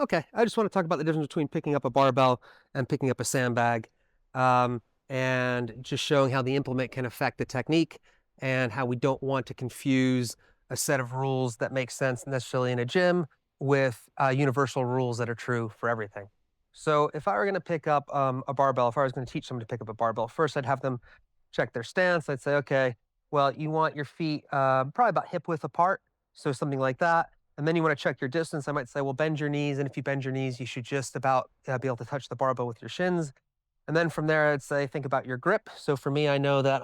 Okay, I just want to talk about the difference between picking up a barbell and picking up a sandbag, and just showing how the implement can affect the technique and how we don't want to confuse a set of rules that make sense necessarily in a gym with universal rules that are true for everything. So, if I were going to pick up a barbell, if I was going to teach someone to pick up a barbell, first I'd have them check their stance. I'd say, okay, well, you want your feet probably about hip width apart, so something like that, and then you want to check your distance. I might say, well, bend your knees. And if you bend your knees, you should just about be able to touch the barbell with your shins. And then from there, I'd say, think about your grip. So for me, I know that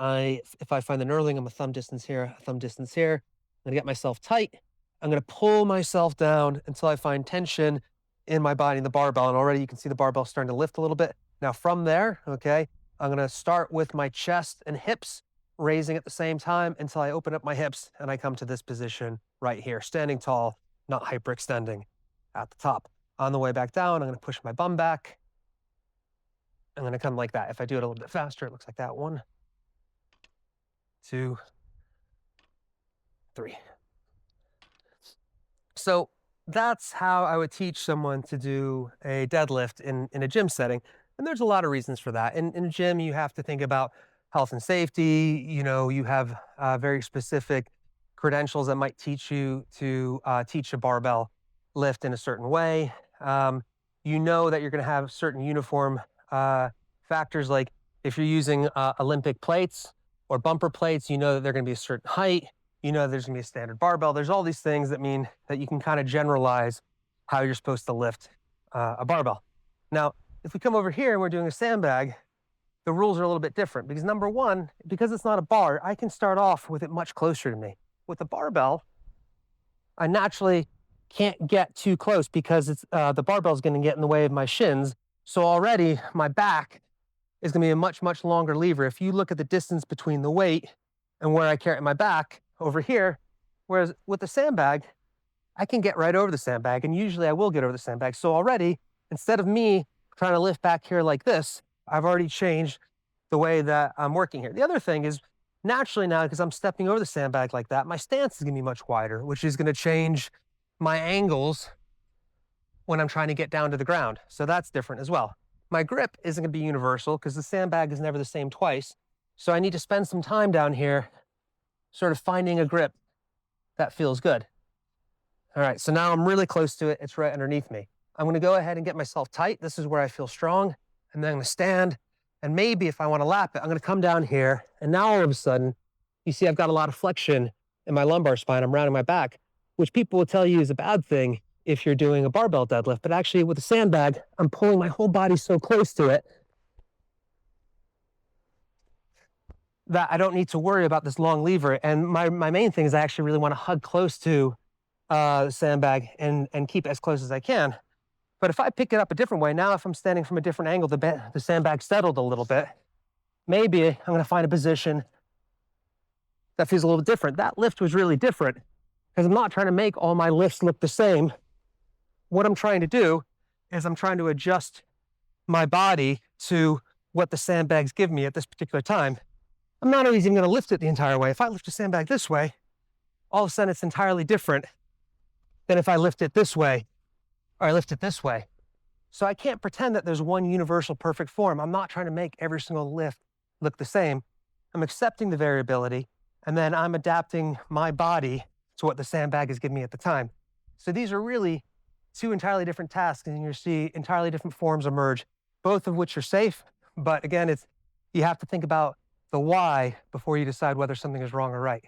if I find the knurling, I'm a thumb distance here, a thumb distance here. I'm going to get myself tight. I'm going to pull myself down until I find tension in my body in the barbell. And already you can see the barbell starting to lift a little bit. Now from there, okay, I'm going to start with my chest and hips raising at the same time until I open up my hips and I come to this position right here, standing tall, not hyperextending at the top. On the way back down, I'm going to push my bum back. I'm going to come like that. If I do it a little bit faster, it looks like that. 1, 2, 3. So that's how I would teach someone to do a deadlift in a gym setting. And there's a lot of reasons for that. In a gym, you have to think about health and safety. You know, you have very specific credentials that might teach you to teach a barbell lift in a certain way. You know that you're going to have certain uniform factors, like if you're using Olympic plates or bumper plates, you know that they're going to be a certain height. You know there's going to be a standard barbell. There's all these things that mean that you can kind of generalize how you're supposed to lift a barbell. Now, if we come over here and we're doing a sandbag, the rules are a little bit different because number one, because it's not a bar, I can start off with it much closer to me. With a barbell, I naturally can't get too close because it's the barbell is going to get in the way of my shins. So already my back is going to be a much, much longer lever. If you look at the distance between the weight and where I carry my back over here, whereas with the sandbag, I can get right over the sandbag, and usually I will get over the sandbag. So already, instead of me trying to lift back here like this, I've already changed the way that I'm working here. The other thing is, naturally now, because I'm stepping over the sandbag like that, my stance is going to be much wider, which is going to change my angles when I'm trying to get down to the ground. So that's different as well. My grip isn't going to be universal because the sandbag is never the same twice. So I need to spend some time down here sort of finding a grip that feels good. All right, so now I'm really close to it. It's right underneath me. I'm going to go ahead and get myself tight. This is where I feel strong. And then I'm going to stand. And maybe if I want to lap it, I'm going to come down here. And now all of a sudden, you see I've got a lot of flexion in my lumbar spine. I'm rounding my back, which people will tell you is a bad thing if you're doing a barbell deadlift. But actually, with a sandbag, I'm pulling my whole body so close to it that I don't need to worry about this long lever. And my main thing is I actually really want to hug close to the sandbag and keep it as close as I can. But if I pick it up a different way, now if I'm standing from a different angle, the sandbag settled a little bit. Maybe I'm going to find a position that feels a little different. That lift was really different because I'm not trying to make all my lifts look the same. What I'm trying to do is I'm trying to adjust my body to what the sandbags give me at this particular time. I'm not always even going to lift it the entire way. If I lift a sandbag this way, all of a sudden it's entirely different than if I lift it this way or I lift it this way. So I can't pretend that there's one universal perfect form. I'm not trying to make every single lift look the same. I'm accepting the variability, and then I'm adapting my body to what the sandbag is giving me at the time. So these are really two entirely different tasks, and you see entirely different forms emerge, both of which are safe. But again, you have to think about the why before you decide whether something is wrong or right.